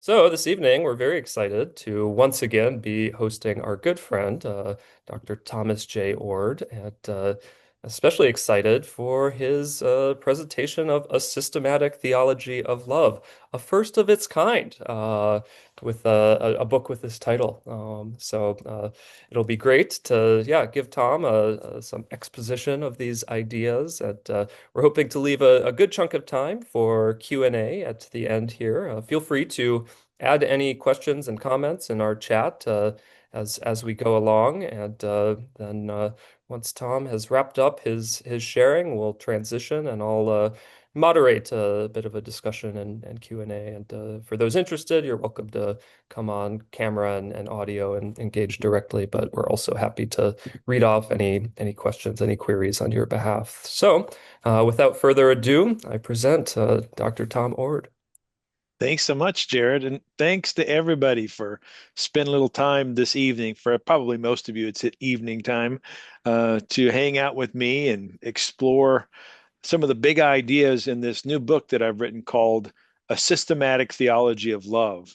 So this evening, we're very excited to once again be hosting our good friend, Dr. Thomas J. Oord, and especially excited for his presentation of a systematic theology of love, a first of its kind, with a book with this title. It'll be great to, yeah, give Tom some exposition of these ideas, and we're hoping to leave a good chunk of time for Q&A at the end here. Feel free to add any questions and comments in our chat as we go along, and then once Tom has wrapped up his sharing, we'll transition, and I'll moderate a bit of a discussion and Q&A. And for those interested, you're welcome to come on camera and audio and engage directly. But we're also happy to read off any questions, any queries on your behalf. So, without further ado, I present Dr. Tom Ord. Thanks so much, Jared, and thanks to everybody for spending a little time this evening. For probably most of you, it's at evening time to hang out with me and explore some of the big ideas in this new book that I've written called A Systematic Theology of Love.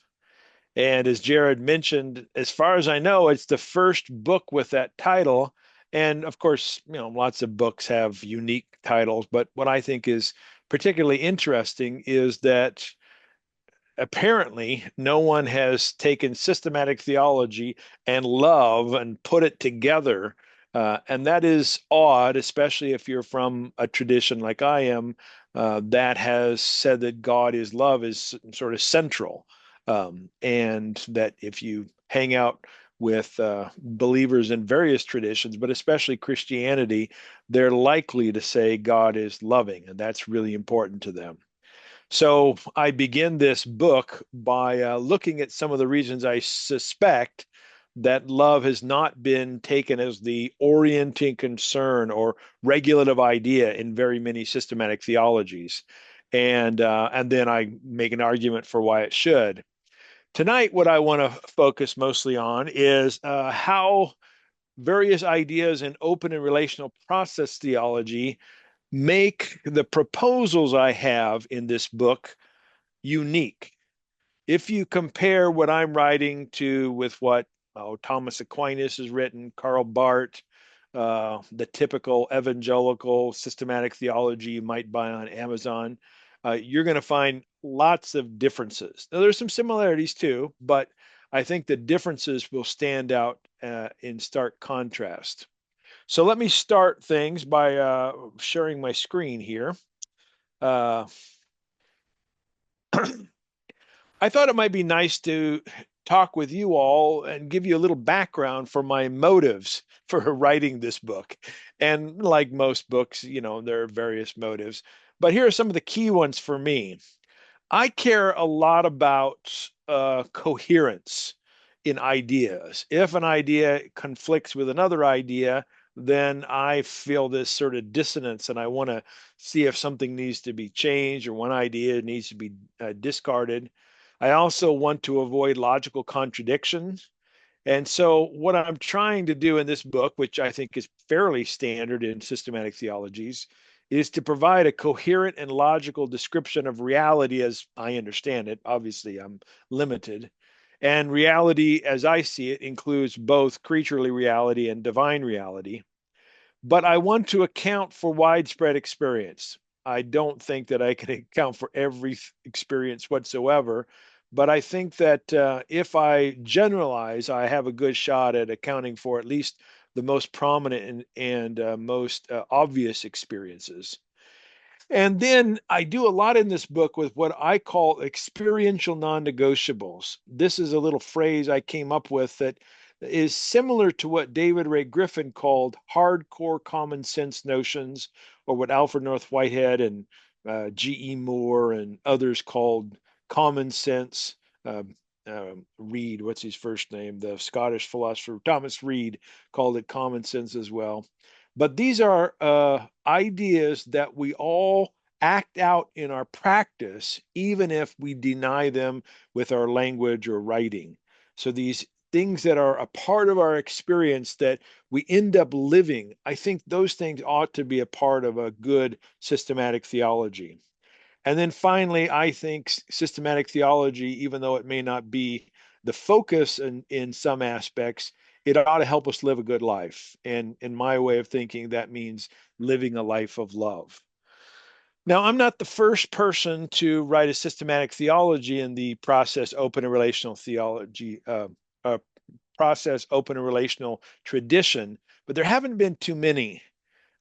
And as Jared mentioned, as far as I know, it's the first book with that title. And of course, lots of books have unique titles, but what I think is particularly interesting is that apparently no one has taken systematic theology and love and put it together. And that is odd, especially if you're from a tradition like I am, that has said that God is love is sort of central. And that if you hang out with believers in various traditions, but especially Christianity, they're likely to say God is loving, and that's really important to them. So I begin this book by looking at some of the reasons I suspect that love has not been taken as the orienting concern or regulative idea in very many systematic theologies. And then I make an argument for why it should. Tonight, what I want to focus mostly on is how various ideas in open and relational process theology make the proposals I have in this book unique. If you compare what I'm writing to with what Thomas Aquinas has written, Karl Barth, the typical evangelical systematic theology you might buy on Amazon, you're going to find lots of differences. Now, there's some similarities too, but I think the differences will stand out in stark contrast. So let me start things by sharing my screen here. Uh, I thought it might be nice to talk with you all and give you a little background for my motives for writing this book. And like most books, there are various motives, but here are some of the key ones for me. I care a lot about coherence in ideas. If an idea conflicts with another idea, then I feel this sort of dissonance and I want to see if something needs to be changed or one idea needs to be discarded. I also want to avoid logical contradictions. And so, what I'm trying to do in this book, which I think is fairly standard in systematic theologies, is to provide a coherent and logical description of reality as I understand it. Obviously, I'm limited. And reality, as I see it, includes both creaturely reality and divine reality. But I want to account for widespread experience. I don't think that I can account for every experience whatsoever, but I think that if I generalize, I have a good shot at accounting for at least the most prominent and most obvious experiences. And then I do a lot in this book with what I call experiential non-negotiables. This is a little phrase I came up with that is similar to what David Ray Griffin called hardcore common sense notions, or what Alfred North Whitehead and G.E. Moore and others called common sense. Uh, Reed, what's his first name? The Scottish philosopher Thomas Reed called it common sense as well. But these are ideas that we all act out in our practice, even if we deny them with our language or writing. So these things that are a part of our experience that we end up living, I think those things ought to be a part of a good systematic theology. And then finally, I think systematic theology, even though it may not be the focus in some aspects, it ought to help us live a good life. And in my way of thinking, that means living a life of love. Now, I'm not the first person to write a systematic theology in the process open and relational theology, process open and relational tradition, but there haven't been too many.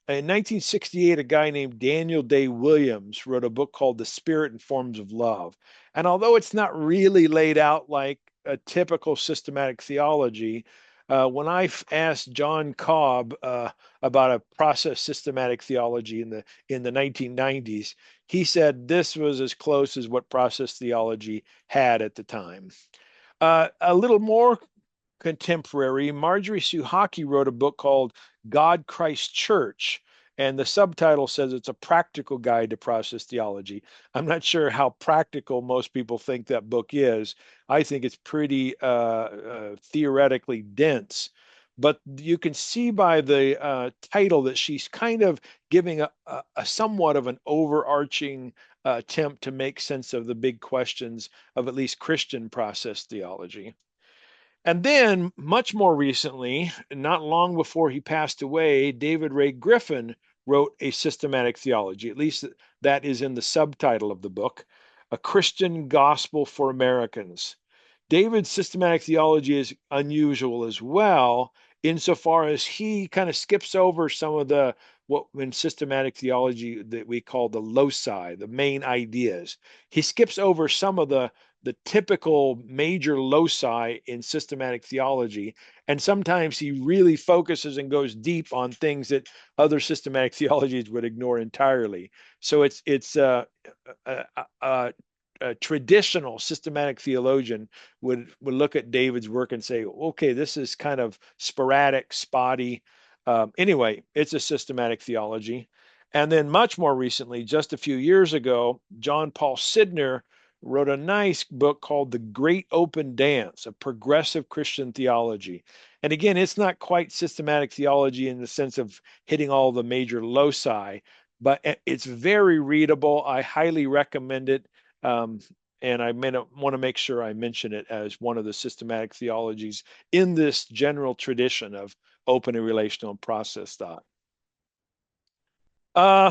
In 1968, a guy named Daniel Day Williams wrote a book called The Spirit and Forms of Love. And although it's not really laid out like a typical systematic theology, when asked John Cobb about a process systematic theology in the 1990s, he said this was as close as what process theology had at the time. A little more contemporary, Marjorie Suhaki wrote a book called God Christ Church, and the subtitle says it's a practical guide to process theology. I'm not sure how practical most people think that book is. I think it's pretty theoretically dense. But you can see by the title that she's kind of giving a somewhat of an overarching attempt to make sense of the big questions of at least Christian process theology. And then, much more recently, not long before he passed away, David Ray Griffin wrote a systematic theology. At least that is in the subtitle of the book, A Christian Gospel for Americans. David's systematic theology is unusual as well, insofar as he kind of skips over some of the what in systematic theology that we call the loci, the main ideas. He skips over some of the typical major loci in systematic theology. And sometimes he really focuses and goes deep on things that other systematic theologies would ignore entirely. So a, a traditional systematic theologian would look at David's work and say, okay, this is kind of sporadic, spotty. Anyway, it's a systematic theology. And then much more recently, just a few years ago, John Paul Sidner wrote a nice book called The Great Open Dance, a progressive Christian theology. And again, it's not quite systematic theology in the sense of hitting all the major loci, but it's very readable. I highly recommend it. Um, and I want to make sure I mention it as one of the systematic theologies in this general tradition of open and relational process thought.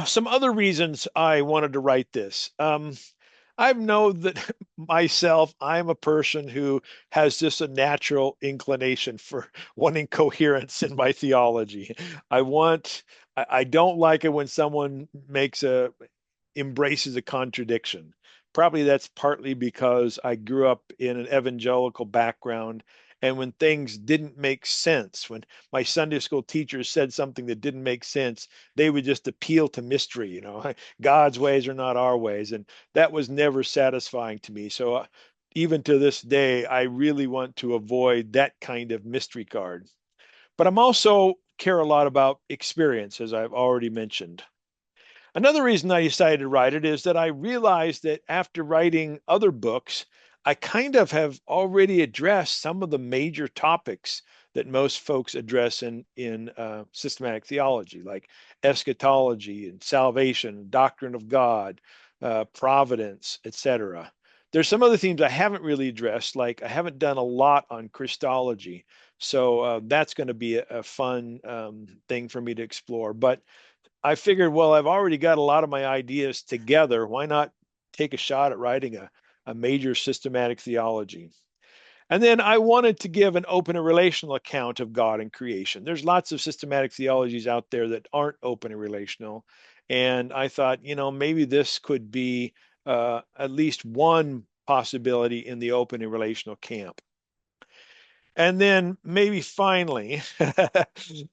Some other reasons I wanted to write this. I know that myself, I'm a person who has just a natural inclination for wanting coherence in my theology. I don't like it when someone embraces a contradiction. Probably that's partly because I grew up in an evangelical background. And when things didn't make sense, when my Sunday school teachers said something that didn't make sense, they would just appeal to mystery, God's ways are not our ways. And that was never satisfying to me. So even to this day, I really want to avoid that kind of mystery card. But I'm also care a lot about experience, as I've already mentioned. Another reason I decided to write it is that I realized that after writing other books, I kind of have already addressed some of the major topics that most folks address in systematic theology, like eschatology and salvation, doctrine of God, providence, etc. There's some other themes I haven't really addressed, like I haven't done a lot on Christology, so that's going to be a fun thing for me to explore. But I figured, well, I've already got a lot of my ideas together. Why not take a shot at writing a major systematic theology? And then I wanted to give an open and relational account of God and creation. There's lots of systematic theologies out there that aren't open and relational. And I thought, maybe this could be at least one possibility in the open and relational camp. And then maybe finally,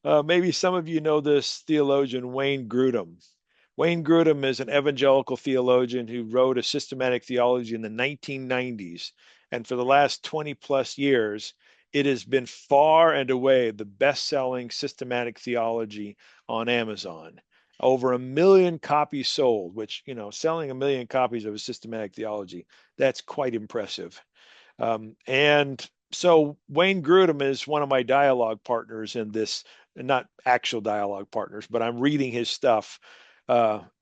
maybe some of you know this theologian, Wayne Grudem. Wayne Grudem is an evangelical theologian who wrote a systematic theology in the 1990s. And for the last 20 plus years, it has been far and away the best selling systematic theology on Amazon. Over 1 million copies sold, which, selling 1 million copies of a systematic theology, that's quite impressive. And so Wayne Grudem is one of my dialogue partners in this, not actual dialogue partners, but I'm reading his stuff.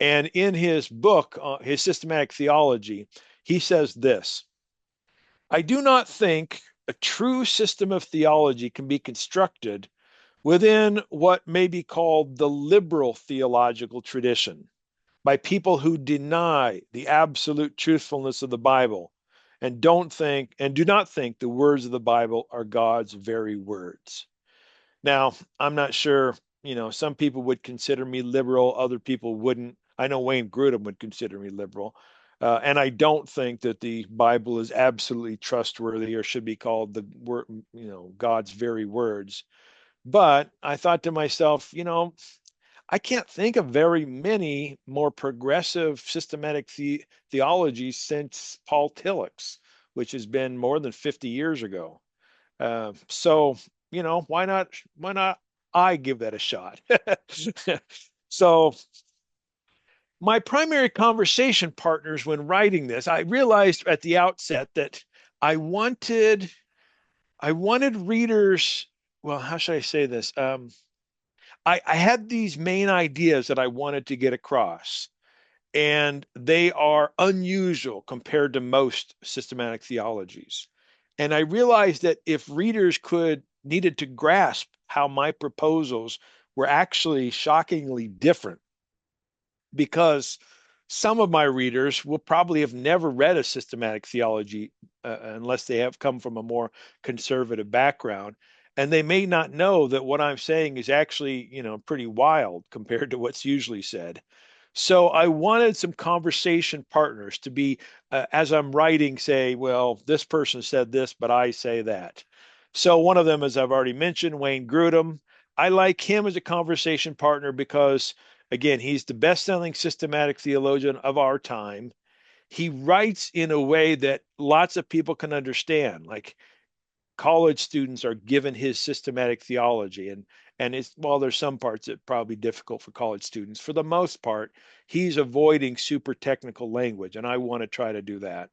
And in his book, his Systematic Theology, he says this: I do not think a true system of theology can be constructed within what may be called the liberal theological tradition by people who deny the absolute truthfulness of the Bible and do not think the words of the Bible are God's very words. Now, I'm not sure, some people would consider me liberal, other people wouldn't. I know Wayne Grudem would consider me liberal. And I don't think that the Bible is absolutely trustworthy or should be called the word, God's very words. But I thought to myself, I can't think of very many more progressive systematic theologies since Paul Tillich's, which has been more than 50 years ago. So, why not I give that a shot? So, my primary conversation partners when writing this, I realized at the outset that I wanted I wanted readers, well, how should I say this? I had these main ideas that I wanted to get across, and they are unusual compared to most systematic theologies. And I realized that if readers could needed to grasp how my proposals were actually shockingly different, because some of my readers will probably have never read a systematic theology unless they have come from a more conservative background. And they may not know that what I'm saying is actually, pretty wild compared to what's usually said. So I wanted some conversation partners to be, as I'm writing, say, well, this person said this, but I say that. So one of them, as I've already mentioned, Wayne Grudem. I like him as a conversation partner because, again, he's the best-selling systematic theologian of our time. He writes in a way that lots of people can understand. Like college students are given his systematic theology, and it's, while there's some parts that probably difficult for college students, for the most part he's avoiding super technical language, and I want to try to do that.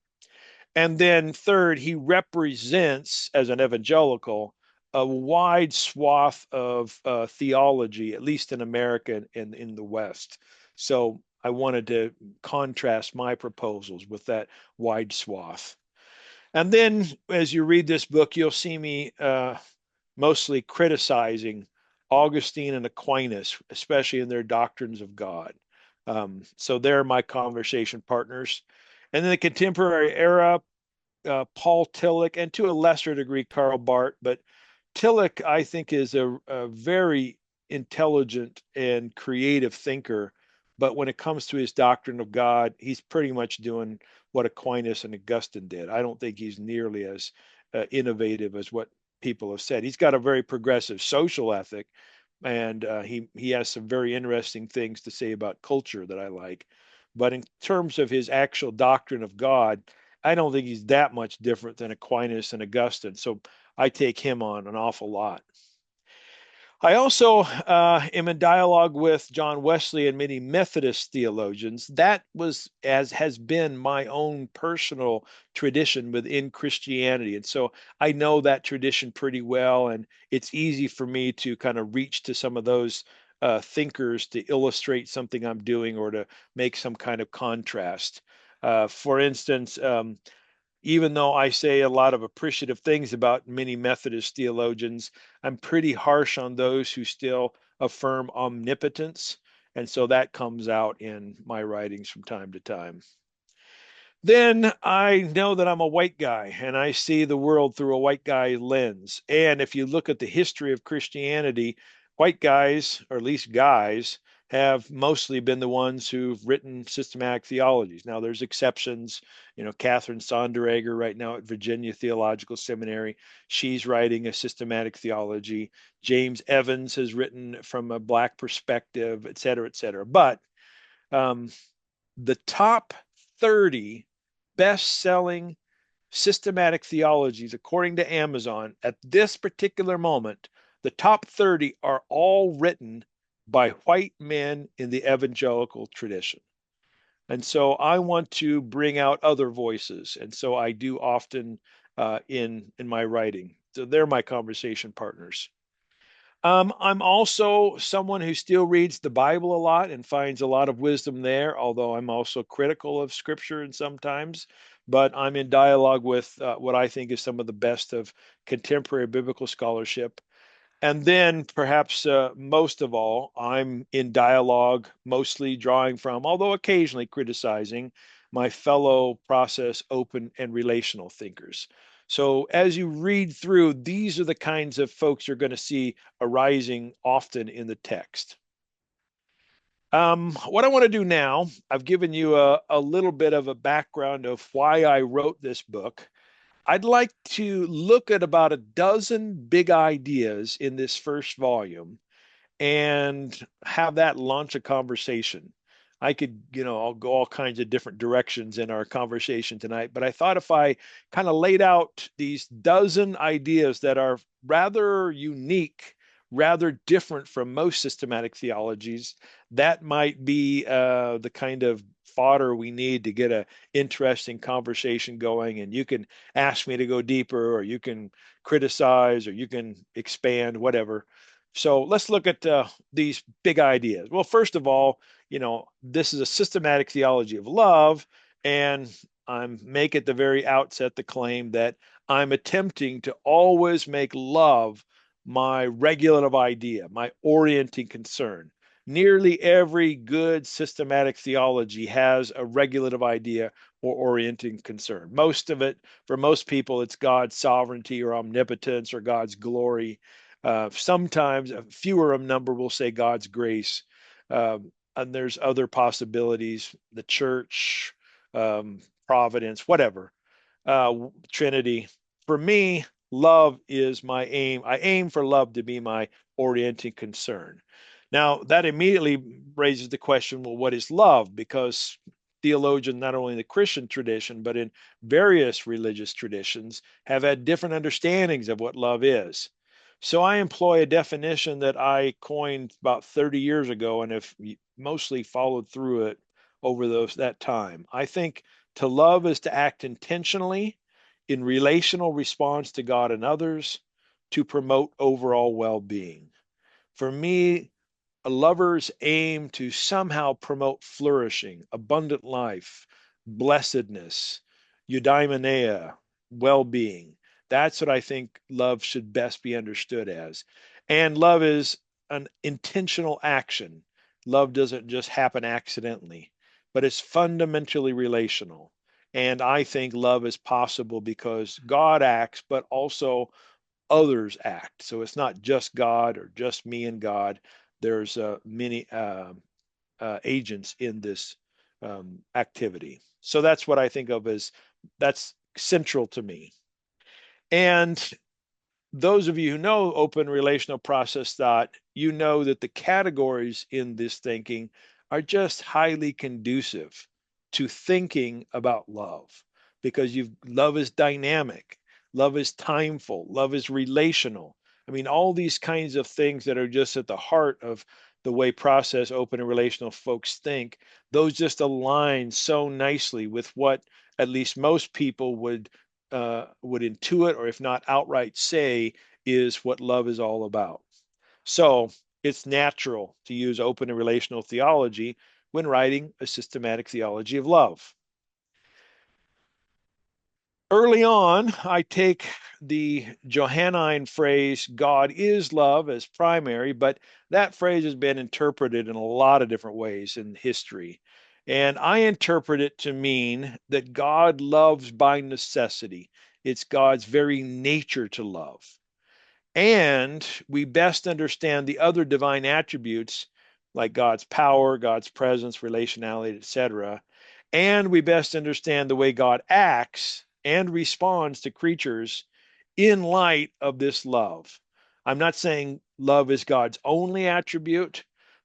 And then third, he represents as an evangelical a wide swath of theology, at least in America and in the West. So I wanted to contrast my proposals with that wide swath. And then as you read this book, you'll see me mostly criticizing Augustine and Aquinas, especially in their doctrines of God. So they're my conversation partners. And in the contemporary era, Paul Tillich, and to a lesser degree, Karl Barth. But Tillich, I think, is a very intelligent and creative thinker. But when it comes to his doctrine of God, he's pretty much doing what Aquinas and Augustine did. I don't think he's nearly as innovative as what people have said. He's got a very progressive social ethic, and he has some very interesting things to say about culture that I like. But in terms of his actual doctrine of God, I don't think he's that much different than Aquinas and Augustine. So I take him on an awful lot. I also am in dialogue with John Wesley and many Methodist theologians. That was, as has been, my own personal tradition within Christianity. And so I know that tradition pretty well. And it's easy for me to kind of reach to some of those thinkers to illustrate something I'm doing or to make some kind of contrast. For instance, even though I say a lot of appreciative things about many Methodist theologians, I'm pretty harsh on those who still affirm omnipotence. And so that comes out in my writings from time to time. Then I know that I'm a white guy and I see the world through a white guy lens. And if you look at the history of Christianity, white guys, or at least guys, have mostly been the ones who've written systematic theologies. Now, there's exceptions. Catherine Sonderegger right now at Virginia Theological Seminary, she's writing a systematic theology. James Evans has written from a Black perspective, et cetera, et cetera. But um, the top 30 best-selling systematic theologies, according to Amazon, at this particular moment, the top 30 are all written by white men in the evangelical tradition. And so I want to bring out other voices. And so I do often in my writing. So they're my conversation partners. I'm also someone who still reads the Bible a lot and finds a lot of wisdom there, although I'm also critical of Scripture and sometimes. But I'm in dialogue with what I think is some of the best of contemporary biblical scholarship. And then, perhaps most of all, I'm in dialogue, mostly drawing from, although occasionally criticizing, my fellow process, open, and relational thinkers. So, as you read through, these are the kinds of folks you're going to see arising often in the text. What I want to do now, I've given you a little bit of a background of why I wrote this book. I'd like to look at about a dozen big ideas in this first volume and have that launch a conversation. I could, I'll go all kinds of different directions in our conversation tonight, but I thought if I kind of laid out these dozen ideas that are rather unique, rather different from most systematic theologies, that might be the kind of fodder we need to get a interesting conversation going. And you can ask me to go deeper, or you can criticize, or you can expand, whatever. So let's look at these big ideas. Well, first of all, this is a systematic theology of love, and I'm make at the very outset the claim that I'm attempting to always make love my regulative idea, my orienting concern. Nearly every good systematic theology has a regulative idea or orienting concern. Most of it, for most people, it's God's sovereignty or omnipotence or God's glory. Sometimes a fewer number will say God's grace. And there's other possibilities, the church, providence, whatever, Trinity. For me, love is my aim. I aim for love to be my orienting concern. Now, that immediately raises the question, well, what is love? Because theologians, not only in the Christian tradition, but in various religious traditions, have had different understandings of what love is. So I employ a definition that I coined about 30 years ago and have mostly followed through it over that time. I think to love is to act intentionally in relational response to God and others to promote overall well being. For me, lovers aim to somehow promote flourishing, abundant life, blessedness, eudaimonia, well being. That's what I think love should best be understood as. And love is an intentional action. Love doesn't just happen accidentally, but it's fundamentally relational. And I think love is possible because God acts, but also others act. So it's not just God or just me and God. There's many agents in this activity. So that's what I think of as that's central to me. And those of you who know open relational process thought, you know that the categories in this thinking are just highly conducive to thinking about love because love is dynamic, love is timeful, love is relational. I mean, all these kinds of things that are just at the heart of the way process open and relational folks think, those just align so nicely with what at least most people would intuit, or if not outright say, is what love is all about. So it's natural to use open and relational theology when writing a systematic theology of love. Early on, I take the Johannine phrase, God is love, as primary, but that phrase has been interpreted in a lot of different ways in history. And I interpret it to mean that God loves by necessity. It's God's very nature to love. And we best understand the other divine attributes like God's power, God's presence, relationality, etc. And we best understand the way God acts and responds to creatures in light of this love. I'm not saying love is God's only attribute,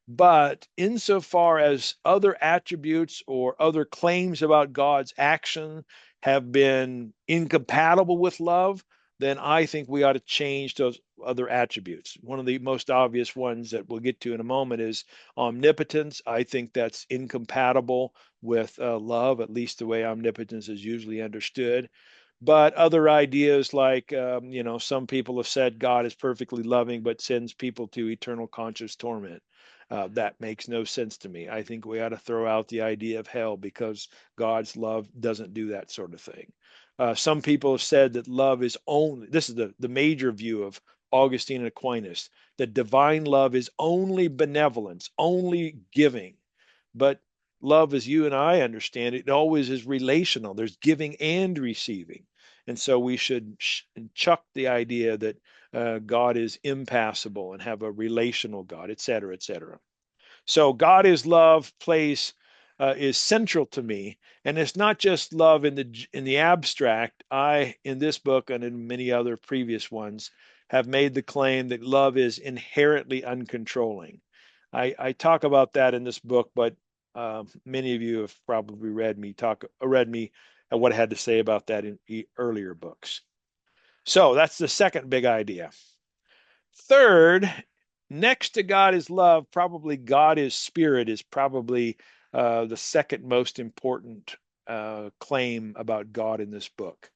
but insofar as other attributes or other claims about God's action have been incompatible with love, then I think we ought to change those other attributes. One of the most obvious ones that we'll get to in a moment is omnipotence. I think that's incompatible with love, at least the way omnipotence is usually understood. But other ideas like, some people have said God is perfectly loving, but sends people to eternal conscious torment. That makes no sense to me. I think we ought to throw out the idea of hell because God's love doesn't do that sort of thing. Some people have said that love is only, this is the major view of Augustine and Aquinas, that divine love is only benevolence, only giving. But love, as you and I understand it, always is relational. There's giving and receiving. And so we should chuck the idea that God is impassible and have a relational God, et cetera, et cetera. So God is love plays is central to me, and it's not just love in the abstract. I, in this book and in many other previous ones, have made the claim that love is inherently uncontrolling. I talk about that in this book, but many of you have probably read me what I had to say about that in earlier books. So that's the second big idea. Third, next to God is love, probably God is spirit is probably the second most important claim about God in this book.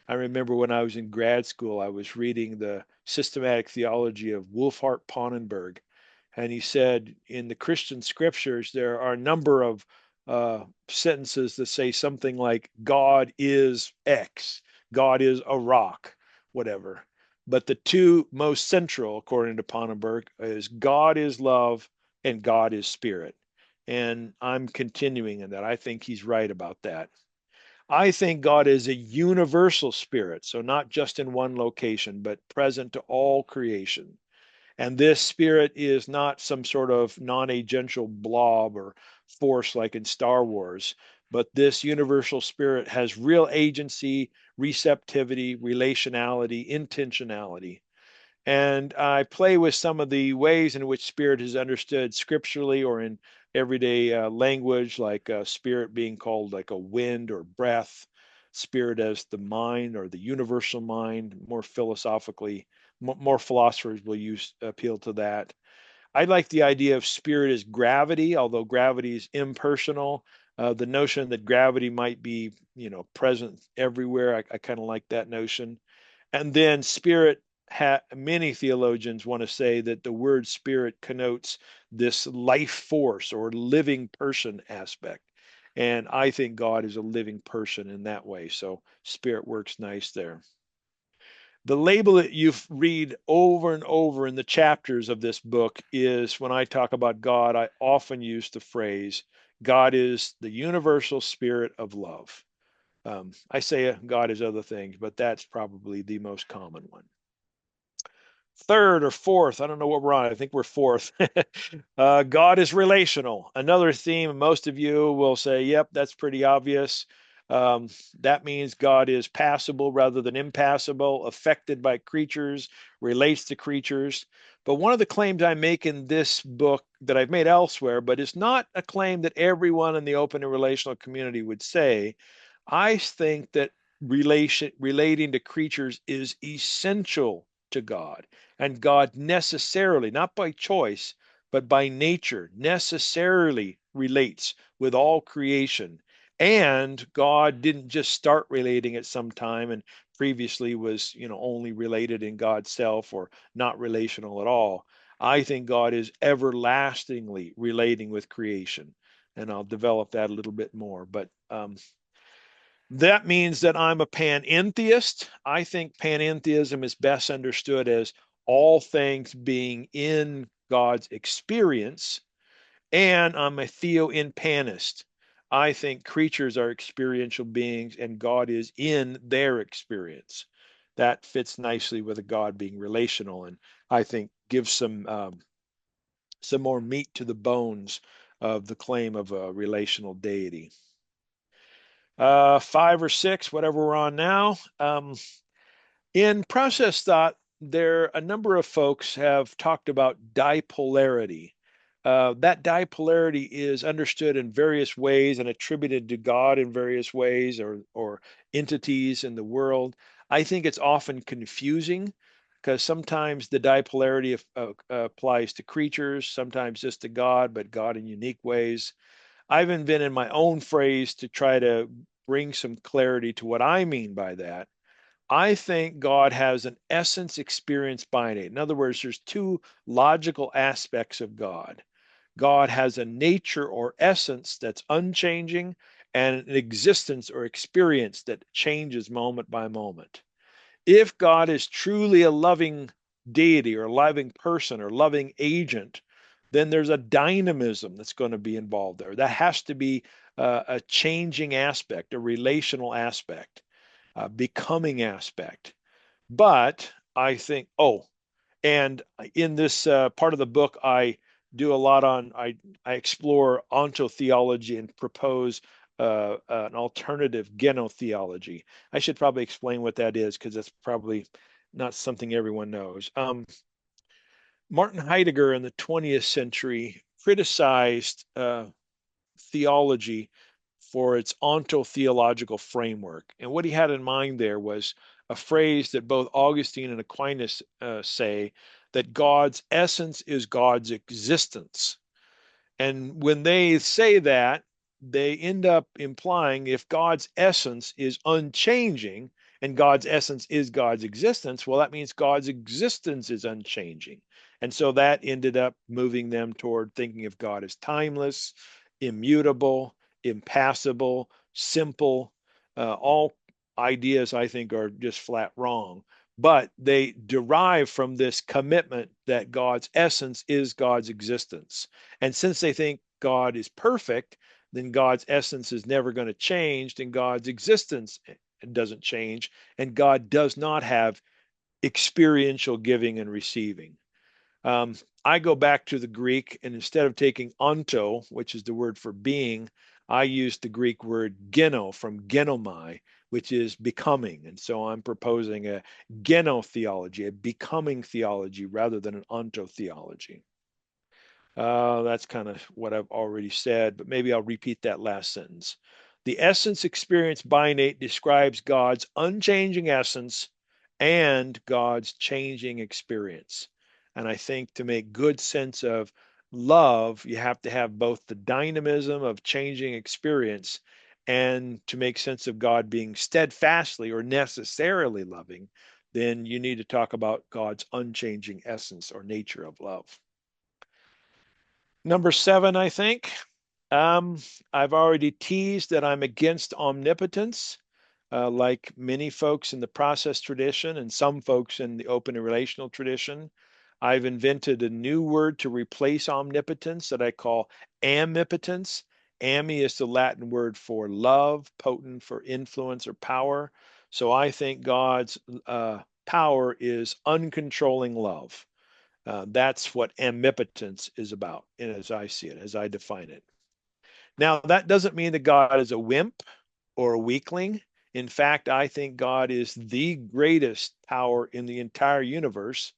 I remember when I was in grad school, I was reading the Systematic Theology of Wolfhart Pannenberg, and he said in the Christian scriptures there are a number of sentences that say something like God is X, God is a rock, whatever. But the two most central, according to Pannenberg, is God is love and God is spirit. And I'm continuing in that. I think he's right about that. I think God is a universal spirit, so not just in one location, but present to all creation. And this spirit is not some sort of non agential blob or force like in Star Wars, but this universal spirit has real agency, receptivity, relationality, intentionality. And I play with some of the ways in which spirit is understood scripturally or in everyday language, like spirit being called like a wind or breath, spirit as the mind or the universal mind, more philosophically, more philosophers will use appeal to that. I like the idea of spirit as gravity, although gravity is impersonal. The notion that gravity might be, present everywhere, I kind of like that notion. And then spirit, many theologians want to say that the word spirit connotes this life force or living person aspect. And I think God is a living person in that way. So spirit works nice there. The label that you read over and over in the chapters of this book is when I talk about God, I often use the phrase, God is the universal spirit of love. I say God is other things, but that's probably the most common one. Third or fourth, I don't know what we're on. I think we're fourth. God is relational. Another theme, most of you will say, yep, that's pretty obvious. Um, that means God is passible rather than impassible, affected by creatures, relates to creatures. But one of the claims I make in this book that I've made elsewhere, but it's not a claim that everyone in the open and relational community would say, I think that relating to creatures is essential to God. And God necessarily, not by choice, but by nature, necessarily relates with all creation. And God didn't just start relating at some time and previously was, only related in God's self or not relational at all. I think God is everlastingly relating with creation. And I'll develop that a little bit more. But that means that I'm a panentheist. I think panentheism is best understood as all things being in God's experience, and I'm a theoimpanist. I think creatures are experiential beings and God is in their experience. That fits nicely with a God being relational, and I think gives some more meat to the bones of the claim of a relational deity. Five or six, whatever we're on now. In process thought, there a number of folks have talked about dipolarity. That dipolarity is understood in various ways and attributed to God in various ways or entities in the world. I think it's often confusing because sometimes the dipolarity applies to creatures, sometimes just to God, but God in unique ways. I've invented my own phrase to try to bring some clarity to what I mean by that. I think God has an essence experience binate. In other words, there's two logical aspects of God. God has a nature or essence that's unchanging and an existence or experience that changes moment by moment. If God is truly a loving deity or loving person or loving agent, then there's a dynamism that's going to be involved there. That has to be a changing aspect, a relational aspect, a becoming aspect. But I think, and in this part of the book, I do a lot on, I explore ontotheology and propose an alternative genotheology. I should probably explain what that is because that's probably not something everyone knows. Martin Heidegger in the 20th century criticized theology for its ontotheological framework. And what he had in mind there was a phrase that both Augustine and Aquinas say, that God's essence is God's existence. And when they say that, they end up implying if God's essence is unchanging and God's essence is God's existence, well, that means God's existence is unchanging. And so that ended up moving them toward thinking of God as timeless, immutable, impassible, simple. All ideas, I think, are just flat wrong. But they derive from this commitment that God's essence is God's existence. And since they think God is perfect, then God's essence is never going to change, and God's existence doesn't change, and God does not have experiential giving and receiving. Um, I go back to the Greek, and instead of taking onto, which is the word for being, I use the Greek word geno from genomai, which is becoming. And so I'm proposing a genotheology, a becoming theology rather than an ontotheology. That's kind of what I've already said, but maybe I'll repeat that last sentence. The essence experience binate describes God's unchanging essence and God's changing experience. And I think to make good sense of love, you have to have both the dynamism of changing experience and to make sense of God being steadfastly or necessarily loving, then you need to talk about God's unchanging essence or nature of love. Number seven, I think. Um, I've already teased that I'm against omnipotence, like many folks in the process tradition and some folks in the open and relational tradition. I've invented a new word to replace omnipotence that I call amipotence. Ami is the Latin word for love, potent for influence or power. So I think God's power is uncontrolling love. That's what amipotence is about, and as I see it, as I define it. Now, that doesn't mean that God is a wimp or a weakling. In fact, I think God is the greatest power in the entire universe,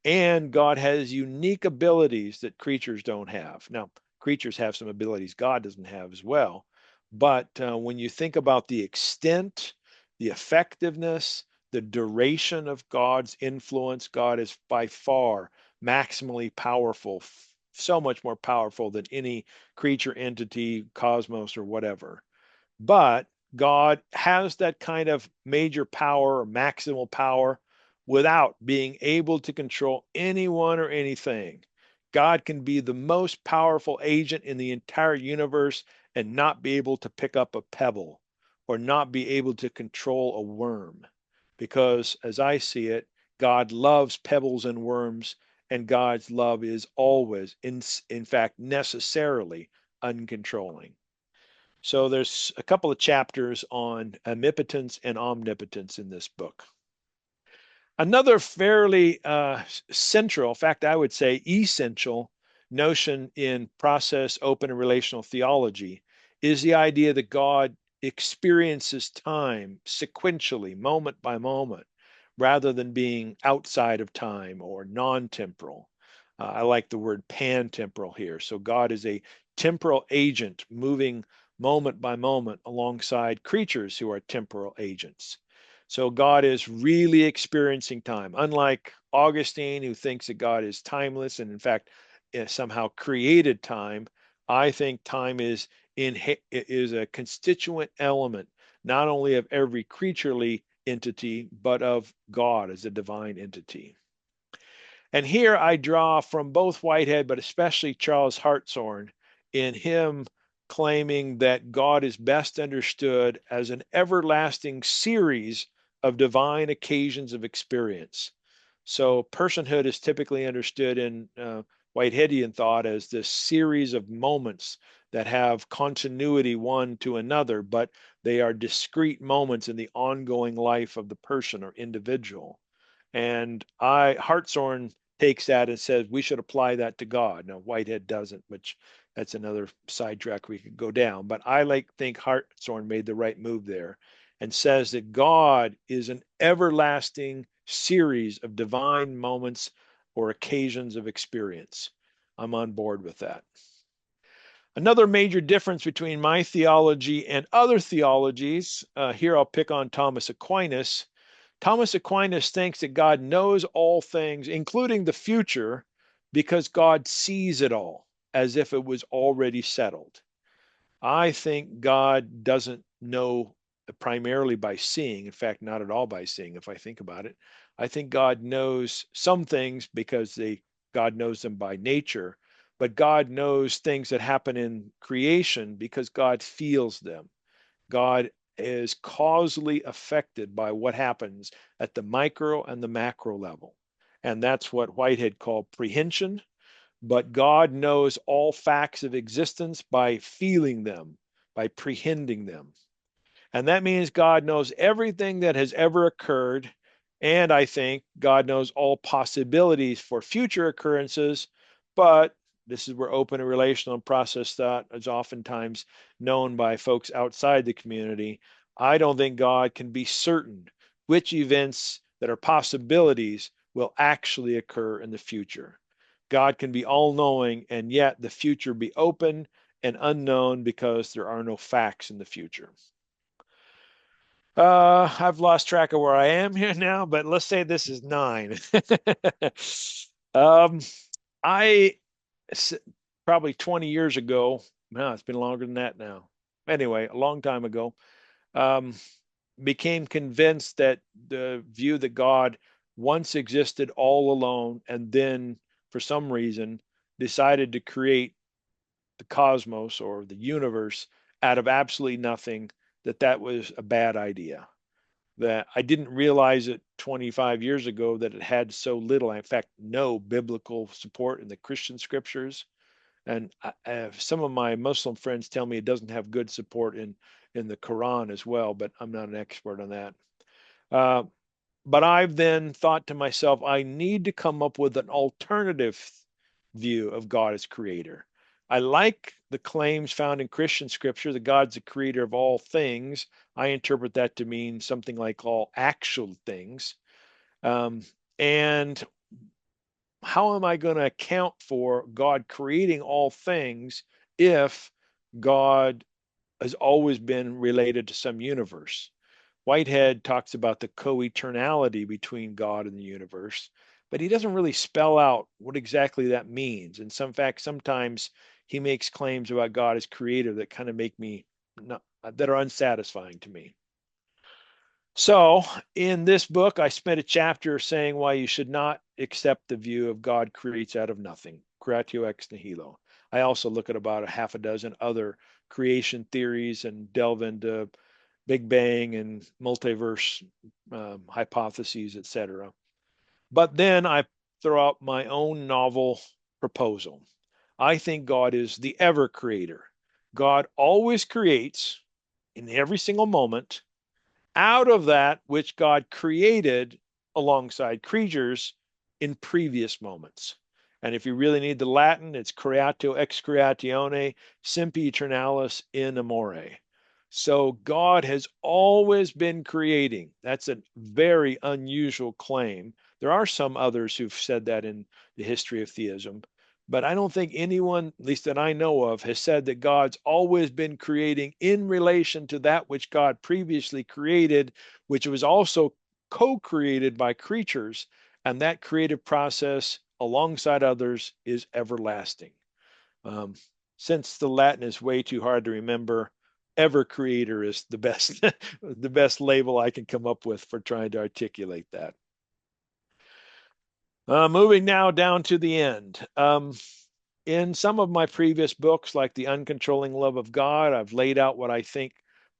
and God has unique abilities that creatures don't have. Now, creatures have some abilities God doesn't have as well. But when you think about the extent, the effectiveness, the duration of God's influence, God is by far maximally powerful, so much more powerful than any creature, entity, cosmos, or whatever. But God has that kind of major power or maximal power without being able to control anyone or anything. God can be the most powerful agent in the entire universe and not be able to pick up a pebble or not be able to control a worm. Because as I see it, God loves pebbles and worms, and God's love is always, in fact, necessarily uncontrolling. So there's a couple of chapters on omnipotence and omnipotence in this book. Another fairly central, in fact, I would say essential notion in process, open, and relational theology is the idea that God experiences time sequentially, moment by moment, rather than being outside of time or non-temporal. I like the word pan-temporal here. So God is a temporal agent moving moment by moment alongside creatures who are temporal agents. So God is really experiencing time, unlike Augustine, who thinks that God is timeless and, in fact, somehow created time. I think time is a constituent element, not only of every creaturely entity, but of God as a divine entity. And here I draw from both Whitehead, but especially Charles Hartshorne, in him claiming that God is best understood as an everlasting series of divine occasions of experience. So, personhood is typically understood in Whiteheadian thought as this series of moments that have continuity one to another, but they are discrete moments in the ongoing life of the person or individual. And Hartshorne takes that and says we should apply that to God. Now Whitehead doesn't, which that's another sidetrack we could go down. But I think Hartshorne made the right move there and says that God is an everlasting series of divine moments or occasions of experience. I'm on board with that. Another major difference between my theology and other theologies, here I'll pick on Thomas Aquinas. Thomas Aquinas thinks that God knows all things, including the future, because God sees it all as if it was already settled. I think God doesn't know primarily by seeing, in fact, not at all by seeing, if I think about it. I think God knows some things because God knows them by nature, but God knows things that happen in creation because God feels them. God is causally affected by what happens at the micro and the macro level. And that's what Whitehead called prehension. But God knows all facts of existence by feeling them, by prehending them. And that means God knows everything that has ever occurred. And I think God knows all possibilities for future occurrences. But this is where open and relational and process thought is oftentimes known by folks outside the community. I don't think God can be certain which events that are possibilities will actually occur in the future. God can be all knowing, and yet the future be open and unknown because there are no facts in the future. I've lost track of where I am here now, but let's say this is nine. um, I probably 20 years ago, no, it's been longer than that now. Anyway, a long time ago, um, became convinced that the view that God once existed all alone and then, for some reason, decided to create the cosmos or the universe out of absolutely nothing, that was a bad idea. That I didn't realize it 25 years ago that it had so little, in fact, no biblical support in the Christian scriptures. And some of my Muslim friends tell me it doesn't have good support in the Quran as well, but I'm not an expert on that. Uh, but I've then thought to myself, I need to come up with an alternative view of God as creator. I like the claims found in Christian scripture that God's the creator of all things. I interpret that to mean something like all actual things. Um, and how am I going to account for God creating all things if God has always been related to some universe? Whitehead talks about the co-eternality between God and the universe, but he doesn't really spell out what exactly that means. In some fact, sometimes he makes claims about God as creator that kind of make me not, that are unsatisfying to me. So, in this book, I spent a chapter saying why you should not accept the view of God creates out of nothing, creatio ex nihilo. I also look at about a half a dozen other creation theories and delve into Big Bang and multiverse hypotheses, etc. But then I throw out my own novel proposal. I think God is the ever creator. God always creates in every single moment out of that which God created alongside creatures in previous moments. And if you really need the Latin, it's creatio ex creatione, simpi eternalis in amore. So God has always been creating. That's a very unusual claim. There are some others who've said that in the history of theism, but I don't think anyone, at least that I know of, has said that God's always been creating in relation to that which God previously created, which was also co created by creatures. And that creative process alongside others is everlasting. Um, since the Latin is way too hard to remember, ever creator is the best the best label I can come up with for trying to articulate that. Moving now down to the end. In some of my previous books, like The Uncontrolling Love of God, I've laid out what I think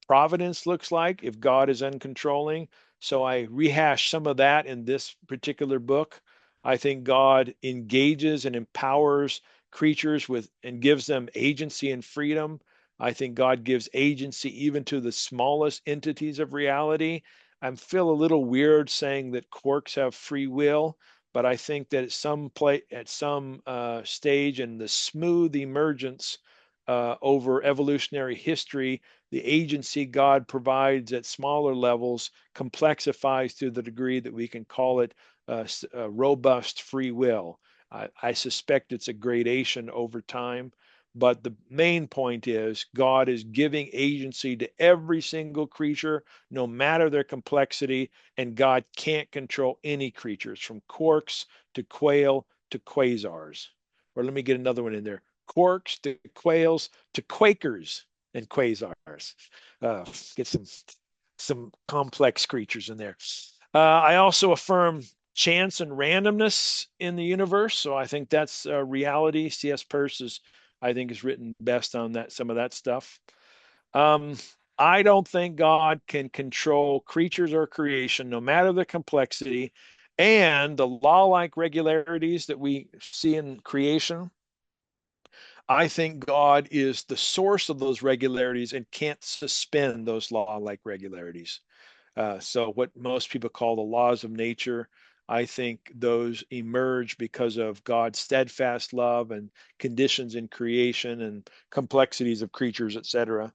providence looks like if God is uncontrolling. So I rehash some of that in this particular book. I think God engages and empowers creatures with and gives them agency and freedom. I think God gives agency even to the smallest entities of reality. I feel a little weird saying that quarks have free will, but I think that at some stage in the smooth emergence over evolutionary history, the agency God provides at smaller levels complexifies to the degree that we can call it robust free will. I suspect it's a gradation over time, but the main point is God is giving agency to every single creature, no matter their complexity, and God can't control any creatures from quarks to quail to quasars. Or let me get another one in there: quarks to quails to Quakers and quasars. Uh, get some complex creatures in there. I also affirm chance and randomness in the universe, so I think that's reality. C.S. Peirce is, I think, is written best on that some of that stuff. Um, I don't think God can control creatures or creation, no matter the complexity and the law-like regularities that we see in creation. I think God is the source of those regularities and can't suspend those law-like regularities. So, what most people call the laws of nature, I think those emerge because of God's steadfast love and conditions in creation and complexities of creatures, etc.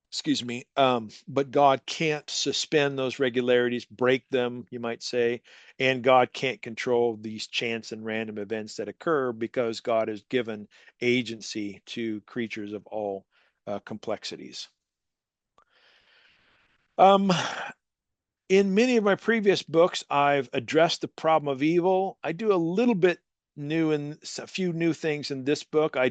Excuse me. But God can't suspend those regularities, break them, you might say, and God can't control these chance and random events that occur because God has given agency to creatures of all complexities. Um, in many of my previous books, I've addressed the problem of evil. I do a little bit new and a few new things in this book. I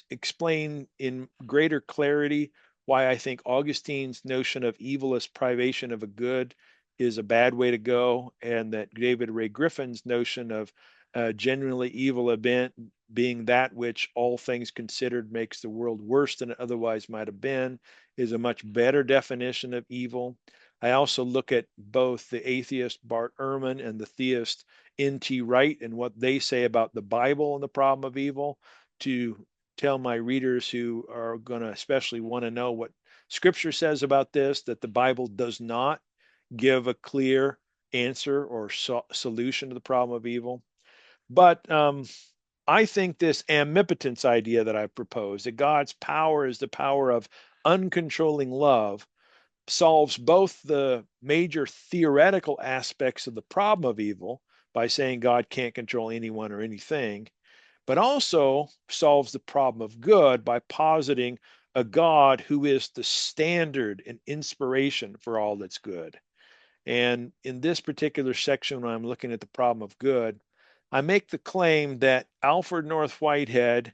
explain in greater clarity why I think Augustine's notion of evil as privation of a good is a bad way to go, and that David Ray Griffin's notion of a genuinely evil event being that which, all things considered, makes the world worse than it otherwise might have been is a much better definition of evil. I also look at both the atheist Bart Ehrman and the theist N.T. Wright and what they say about the Bible and the problem of evil to tell my readers who are going to especially want to know what Scripture says about this, that the Bible does not give a clear answer or solution to the problem of evil. But I think this omnipotence idea that I propose, that God's power is the power of uncontrolling love, solves both the major theoretical aspects of the problem of evil by saying God can't control anyone or anything, but also solves the problem of good by positing a God who is the standard and inspiration for all that's good. And in this particular section, when I'm looking at the problem of good, I make the claim that Alfred North Whitehead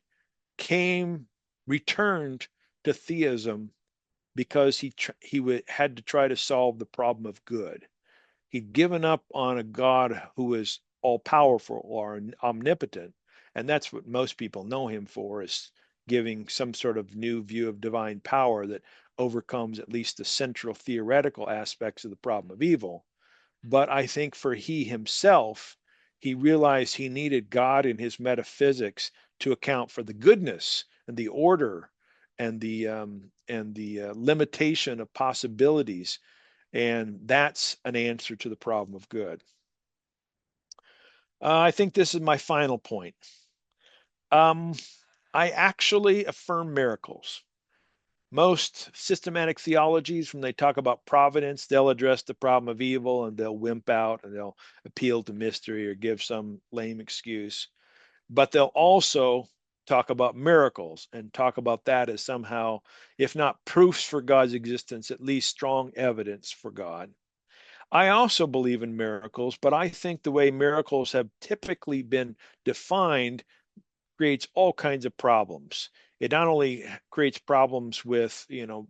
returned to theism because had to try to solve the problem of good. He'd given up on a God who was all powerful or omnipotent, and that's what most people know him for, is giving some sort of new view of divine power that overcomes at least the central theoretical aspects of the problem of evil. But I think for he himself, he realized he needed God in his metaphysics to account for the goodness and the order and the limitation of possibilities, and that's an answer to the problem of good. I think this is my final point. Um, I actually affirm miracles. Most systematic theologies, when they talk about providence, they'll address the problem of evil and they'll wimp out and they'll appeal to mystery or give some lame excuse. But they'll also talk about miracles and talk about that as somehow, if not proofs for God's existence, at least strong evidence for God. I also believe in miracles, but I think the way miracles have typically been defined creates all kinds of problems. it not only creates problems with,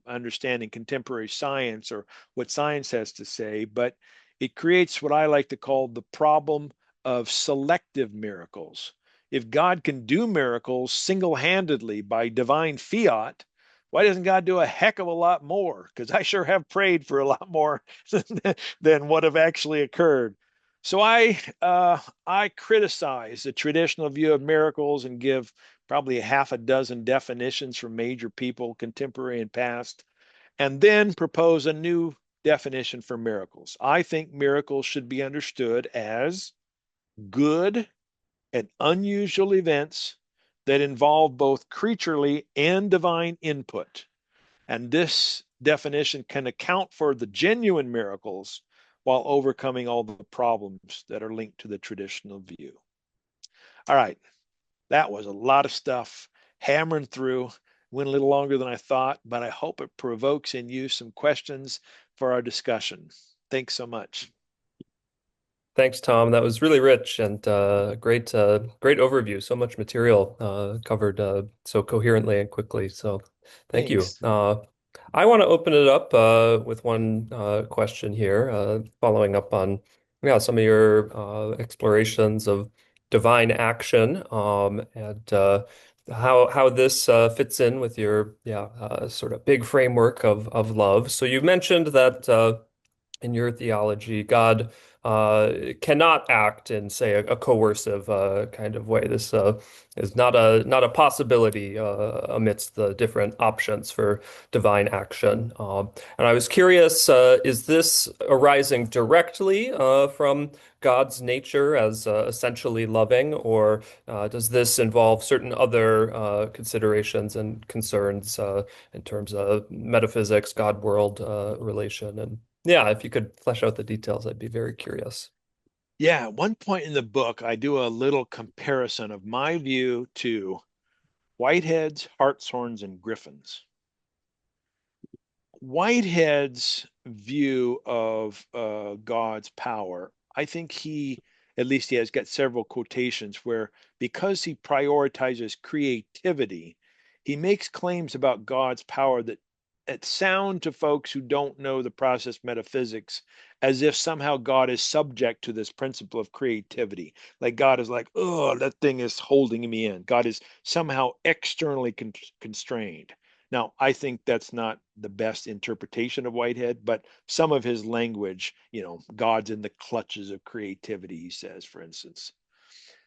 understanding contemporary science or what science has to say, but it creates what I like to call the problem of selective miracles. If God can do miracles single-handedly by divine fiat, why doesn't God do a heck of a lot more? Because I sure have prayed for a lot more than what have actually occurred. So I criticize the traditional view of miracles and give probably a half a dozen definitions from major people, contemporary and past, and then propose a new definition for miracles. I think miracles should be understood as good and unusual events that involve both creaturely and divine input. And this definition can account for the genuine miracles while overcoming all the problems that are linked to the traditional view. All right, that was a lot of stuff hammering through. Went a little longer than I thought, but I hope it provokes in you some questions for our discussion. Thanks so much. Thanks, Tom. That was really rich and great overview. So much material covered so coherently and quickly. So thank you. Thanks. I want to open it up with one question here, following up on some of your explorations of divine action and how this fits in with your sort of big framework of love. So you mentioned that. In your theology, God cannot act in, say, a coercive kind of way. This is not a possibility amidst the different options for divine action. And I was curious, is this arising directly from God's nature as essentially loving, or does this involve certain other considerations and concerns in terms of metaphysics, God-world relation, and yeah, if you could flesh out the details, I'd be very curious. Yeah, at one point in the book, I do a little comparison of my view to whiteheads, hartshorns, and griffins. Whitehead's view of God's power, I think at least he has got several quotations where, because he prioritizes creativity, he makes claims about God's power that sound to folks who don't know the process metaphysics as if somehow God is subject to this principle of creativity. Like God is like, oh, that thing is holding me in. God is somehow externally constrained. Now, I think that's not the best interpretation of Whitehead, but some of his language, God's in the clutches of creativity, he says, for instance.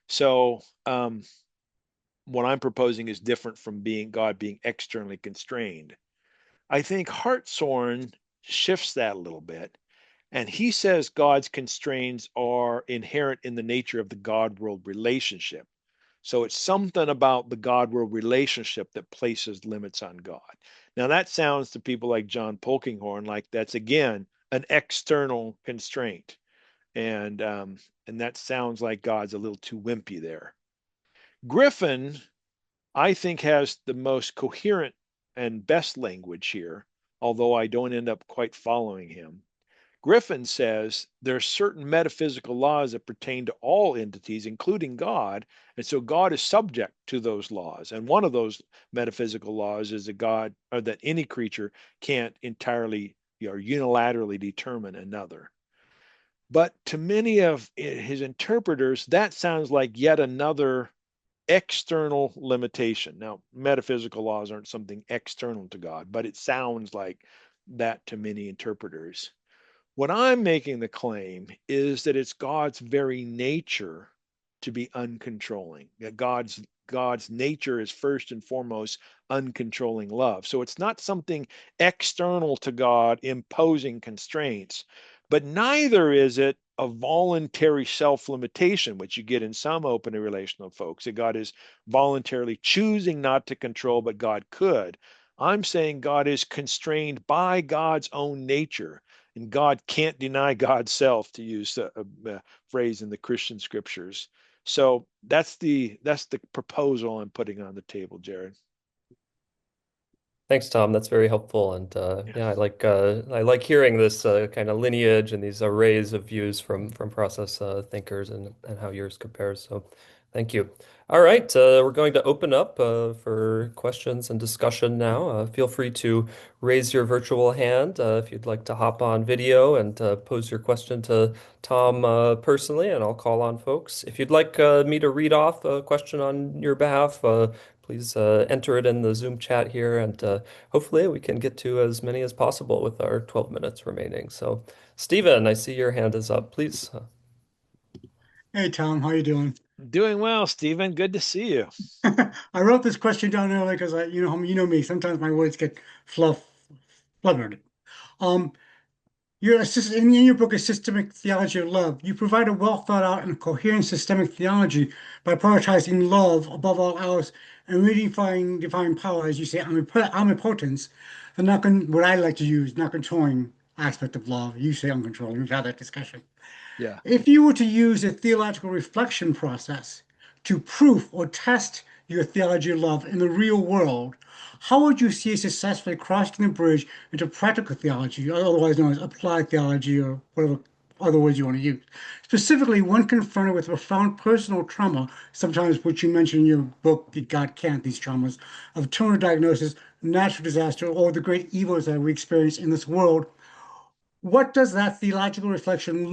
So, what I'm proposing is different from God being externally constrained. I think Hartshorne shifts that a little bit, and he says God's constraints are inherent in the nature of the God world relationship. So it's something about the God world relationship that places limits on God. Now, that sounds to people like John Polkinghorne like that's, again, an external constraint. And that sounds like God's a little too wimpy there. Griffin, I think, has the most coherent and best language here, although I don't end up quite following him. Griffin says there are certain metaphysical laws that pertain to all entities, including God, and so God is subject to those laws. And one of those metaphysical laws is that God, or that any creature can't entirely or unilaterally determine another. But to many of his interpreters, that sounds like yet another external limitation. Now, metaphysical laws aren't something external to God, but it sounds like that to many interpreters. What I'm making the claim is that it's God's very nature to be uncontrolling. That God's nature is first and foremost uncontrolling love. So it's not something external to God imposing constraints, but neither is it a voluntary self-limitation, which you get in some open and relational folks, that God is voluntarily choosing not to control, but God could. I'm saying God is constrained by God's own nature, and God can't deny God's self, to use a phrase in the Christian scriptures. So that's the proposal I'm putting on the table, Jared. Thanks, Tom. That's very helpful, and Yeah. yeah, I like hearing this kind of lineage and these arrays of views from process thinkers and how yours compares. So Thank you. All right, we're going to open up for questions and discussion now. Feel free to raise your virtual hand if you'd like to hop on video and pose your question to Tom personally, and I'll call on folks. If you'd like me to read off a question on your behalf, please enter it in the Zoom chat here, and hopefully we can get to as many as possible with our 12 minutes remaining. So, Stephen, I see your hand is up. Please. Hey Tom, how you doing? Doing well, Stephen. Good to see you. I wrote this question down earlier because you know me. Sometimes my words get fluttered. Um, in your book, A Systematic Theology of Love, you provide a well thought out and coherent systemic theology by prioritizing love above all else and redefining divine power, as you say, omnipotence, the not what I like to use, not controlling aspect of love. You say uncontrolling. We've had that discussion. Yeah. If you were to use a theological reflection process to proof or test your theology of love in the real world, how would you see it successfully crossing the bridge into practical theology, otherwise known as applied theology or whatever other words you want to use? Specifically, when confronted with profound personal trauma, sometimes which you mentioned in your book, God Can't, these traumas, of terminal diagnosis, natural disaster, or the great evils that we experience in this world, what does that theological reflection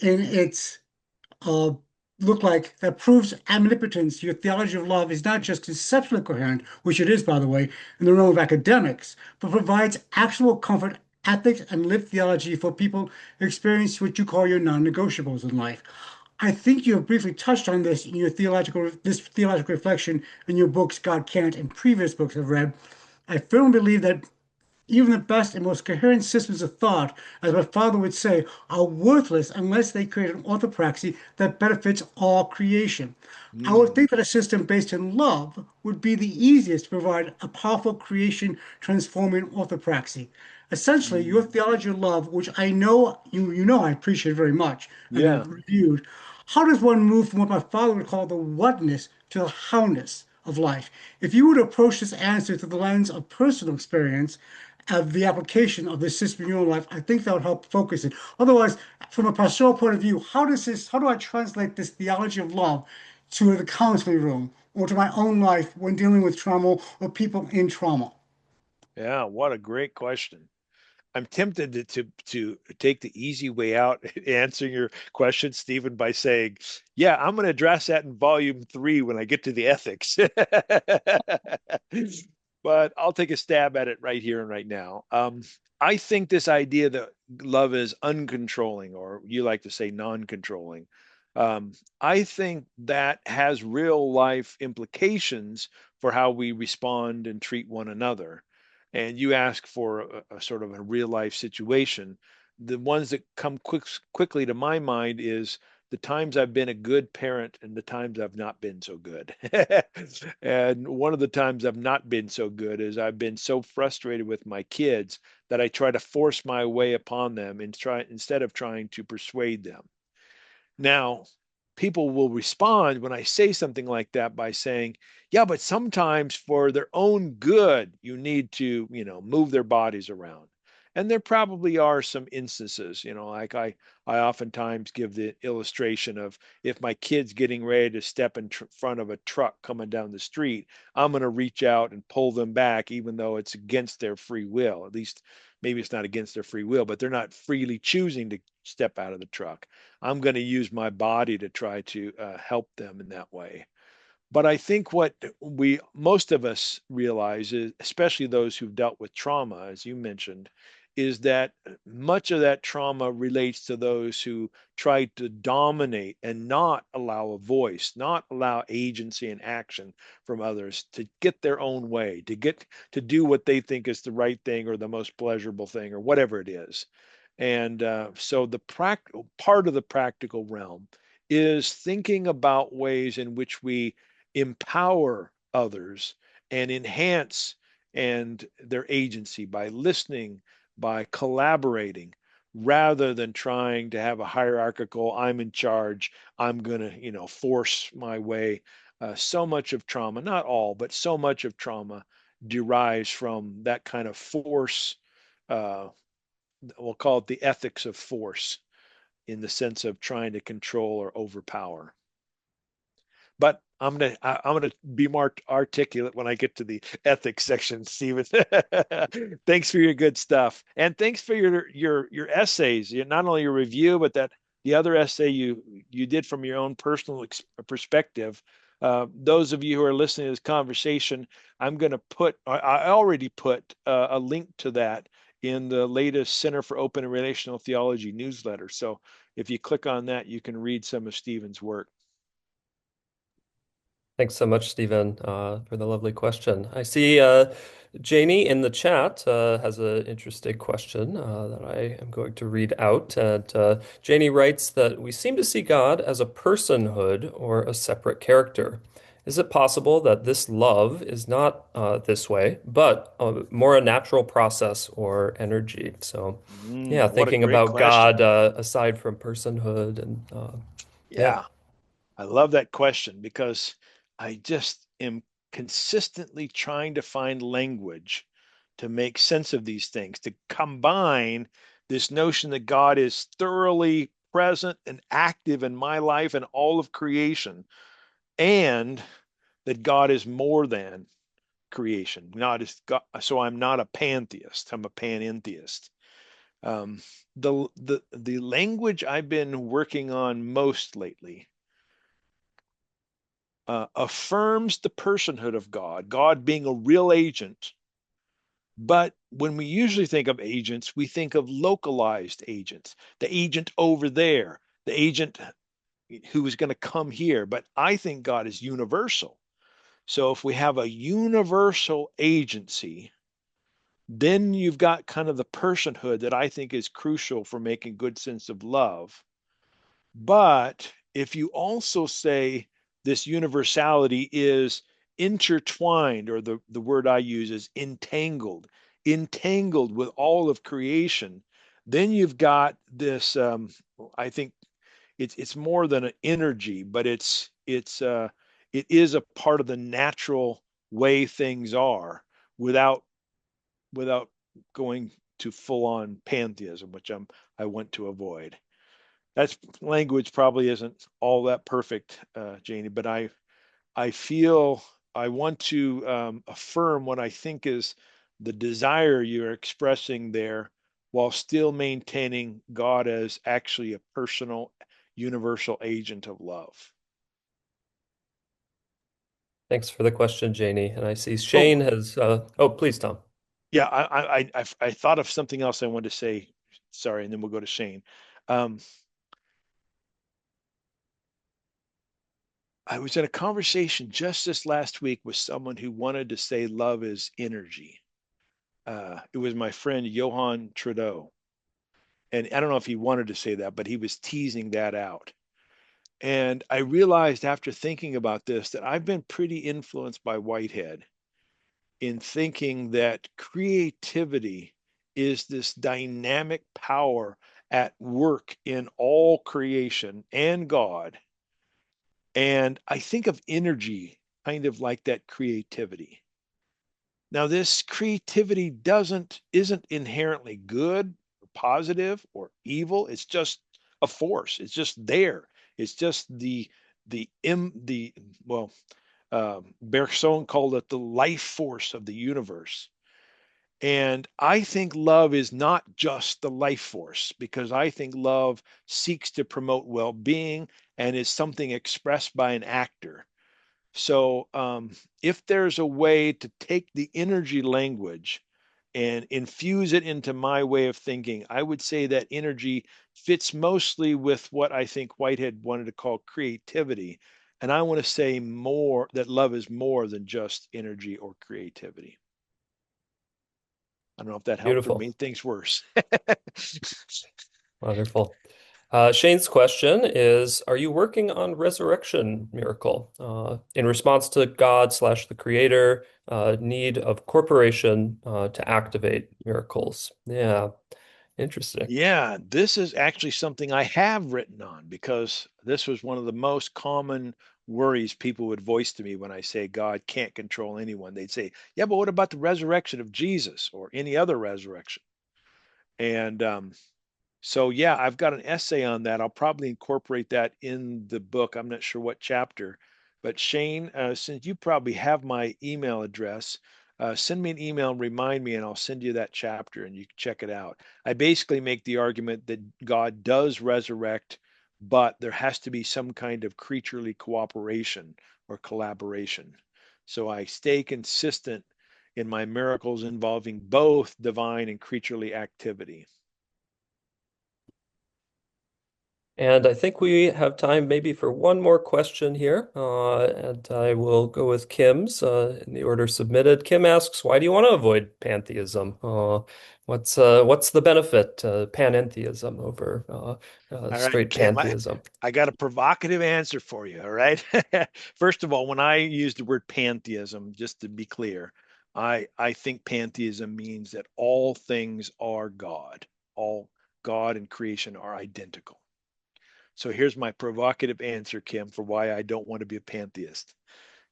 in its uh, look like that proves omnipotence? Your theology of love is not just conceptually coherent, which it is, by the way, in the realm of academics, but provides actual comfort, ethics, and lived theology for people who experience what you call your non-negotiables in life. I think you have briefly touched on this in your theological reflection in your books, God Can't, and previous books I've read. I firmly believe that even the best and most coherent systems of thought, as my father would say, are worthless unless they create an orthopraxy that benefits all creation. I would Mm, think that a system based in love would be the easiest to provide a powerful creation transforming orthopraxy. Essentially, your mm. theology of love, which I know you know I appreciate very much and Yeah. have reviewed, how does one move from what my father would call the whatness to the howness of life? If you were to approach this answer through the lens of personal experience, of the application of this system in your life, I think that would help focus it. Otherwise, from a pastoral point of view, how do I translate this theology of love to the counseling room or to my own life when dealing with trauma or people in trauma? Yeah. What a great question. I'm tempted to take the easy way out answering your question, Stephen, by saying, "Yeah, I'm going to address that in volume 3 when I get to the ethics." But I'll take a stab at it right here and right now. I think this idea that love is uncontrolling, or you like to say non-controlling, I think that has real life implications for how we respond and treat one another. And you ask for a sort of a real life situation. The ones that come quickly to my mind is the times I've been a good parent and the times I've not been so good. And one of the times I've not been so good is I've been so frustrated with my kids that I try to force my way upon them and try instead of trying to persuade them. Now, people will respond when I say something like that by saying, yeah, but sometimes for their own good, you need to, move their bodies around. And there probably are some instances, like I oftentimes give the illustration of if my kid's getting ready to step in front of a truck coming down the street, I'm going to reach out and pull them back, even though it's against their free will. At least maybe it's not against their free will, but they're not freely choosing to step out of the truck. I'm going to use my body to try to help them in that way. But I think what we most of us realize is, especially those who've dealt with trauma, as you mentioned, is that much of that trauma relates to those who try to dominate and not allow a voice, not allow agency and action from others to get their own way, to do what they think is the right thing or the most pleasurable thing or whatever it is. And so the practical part of the practical realm is thinking about ways in which we empower others and enhance and their agency by listening, by collaborating, rather than trying to have a hierarchical, I'm in charge, I'm going to, force my way. So much of trauma, not all, but so much of trauma derives from that kind of force. We'll call it the ethics of force in the sense of trying to control or overpower. But I'm gonna be more articulate when I get to the ethics section, Stephen. Thanks for your good stuff, and thanks for your essays. Not only your review, but that the other essay you did from your own personal perspective. Those of you who are listening to this conversation, I'm going to put. I already put a link to that in the latest Center for Open and Relational Theology newsletter. So if you click on that, you can read some of Stephen's work. Thanks so much, Stephen, for the lovely question. I see Janie in the chat has an interesting question that I am going to read out. And Janie writes that we seem to see God as a personhood or a separate character. Is it possible that this love is not this way, but more a natural process or energy? So, yeah, What a thinking great about question. God aside from personhood and yeah. Yeah, I love that question because I just am consistently trying to find language to make sense of these things, to combine this notion that God is thoroughly present and active in my life and all of creation, and that God is more than creation. Not as God, so I'm not a pantheist. I'm a panentheist. Um, the language I've been working on most lately affirms the personhood of God, God being a real agent. But when we usually think of agents, we think of localized agents, the agent over there, the agent who is going to come here. But I think God is universal. So if we have a universal agency, then you've got kind of the personhood that I think is crucial for making good sense of love. But if you also say this universality is intertwined, or the word I use is entangled with all of creation, then you've got this. I think it's more than an energy, but it is a part of the natural way things are, without without going to full on pantheism, which I want to avoid. That's language probably isn't all that perfect, Janie, but I feel I want to affirm what I think is the desire you're expressing there, while still maintaining God as actually a personal, universal agent of love. Thanks for the question, Janie. And I see Oh, Shane has, oh, please, Tom. yeah, I thought of something else I wanted to say. Sorry, and then we'll go to Shane. Um, I was in a conversation just this last week with someone who wanted to say love is energy. It was my friend Johan Trudeau. And I don't know if he wanted to say that, but he was teasing that out. And I realized after thinking about this that I've been pretty influenced by Whitehead in thinking that creativity is this dynamic power at work in all creation and God. And I think of energy kind of like that creativity. Now, this creativity isn't inherently good or positive or evil. It's just a force. It's just there. It's just the well, Bergson called it the life force of the universe. And I think love is not just the life force, because I think love seeks to promote well-being and is something expressed by an actor. So, if there's a way to take the energy language and infuse it into my way of thinking, I would say that energy fits mostly with what I think Whitehead wanted to call creativity. And I want to say more that love is more than just energy or creativity. I don't know if that helped or Beautiful. made things worse. Wonderful. Shane's question is, are you working on resurrection miracle in response to God slash the creator need of corporation to activate miracles? Yeah, interesting. Yeah, this is actually something I have written on, because this was one of the most common worries people would voice to me when I say God can't control anyone. They'd say, "Yeah, but what about the resurrection of Jesus or any other resurrection?" And so, yeah, I've got an essay on that. I'll probably incorporate that in the book. I'm not sure what chapter, But Shane, since you probably have my email address, send me an email and remind me, and I'll send you that chapter and you can check it out. I basically make the argument that God does resurrect, but there has to be some kind of creaturely cooperation or collaboration. So I stay consistent in my miracles involving both divine and creaturely activity. And I think we have time maybe for one more question here. And I will go with Kim's in the order submitted. Kim asks, why do you want to avoid pantheism? What's the benefit to panentheism over All right, straight Kim, pantheism? I got a provocative answer for you. All right. First of all, when I use the word pantheism, just to be clear, I think pantheism means that all things are God. All God and creation are identical. So here's my provocative answer, Kim, for why I don't want to be a pantheist.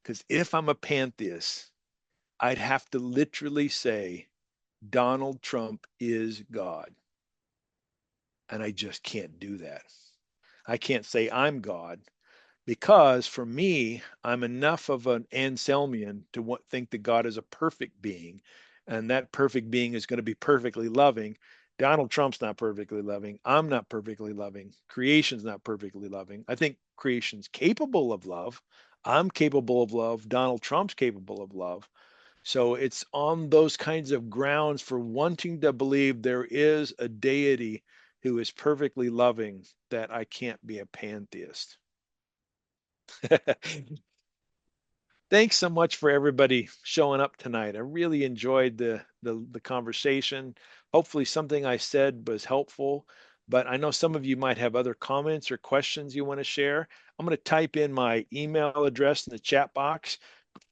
Because if I'm a pantheist, I'd have to literally say Donald Trump is God. And I just can't do that. I can't say I'm God because for me, I'm enough of an Anselmian to think that God is a perfect being, and that perfect being is going to be perfectly loving. Donald Trump's not perfectly loving. I'm not perfectly loving. Creation's not perfectly loving. I think creation's capable of love. I'm capable of love. Donald Trump's capable of love. So it's on those kinds of grounds for wanting to believe there is a deity who is perfectly loving that I can't be a pantheist. Thanks so much for everybody showing up tonight. I really enjoyed the conversation. Hopefully something I said was helpful, but I know some of you might have other comments or questions you want to share. I'm going to type in my email address in the chat box.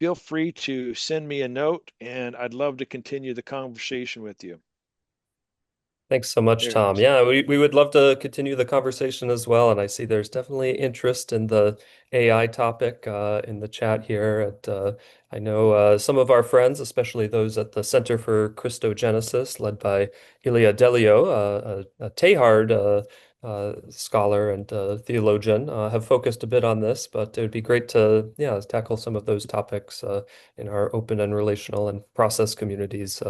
Feel free to send me a note, and I'd love to continue the conversation with you. Thanks so much, There it Tom. is. Yeah, we would love to continue the conversation as well. And I see there's definitely interest in the AI topic in the chat here. I know some of our friends, especially those at the Center for Christogenesis, led by Ilia Delio, a Teilhard scholar and theologian, have focused a bit on this. But it would be great to, yeah, tackle some of those topics in our open and relational and process communities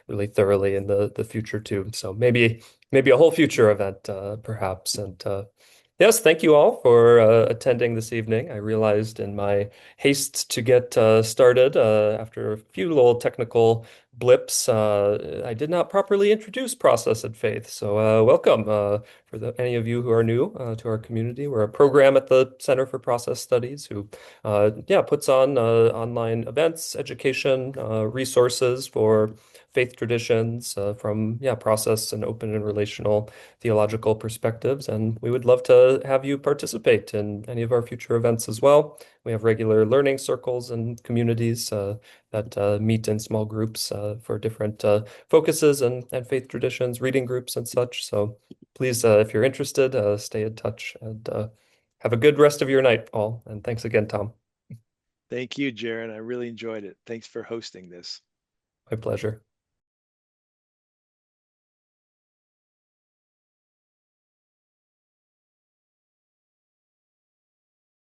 really thoroughly in the future too. So maybe a whole future event perhaps. And yes, thank you all for attending this evening. I realized in my haste to get started after a few little technical blips, I did not properly introduce Process and Faith. So welcome for any of you who are new to our community. We're a program at the Center for Process Studies who yeah, puts on online events, education, resources for faith traditions from yeah process and open and relational theological perspectives, and we would love to have you participate in any of our future events as well. We have regular learning circles and communities that meet in small groups for different focuses and faith traditions, reading groups and such. So please, if you're interested, stay in touch and have a good rest of your night, all. And thanks again, Tom. Thank you, Jared. I really enjoyed it. Thanks for hosting this. My pleasure.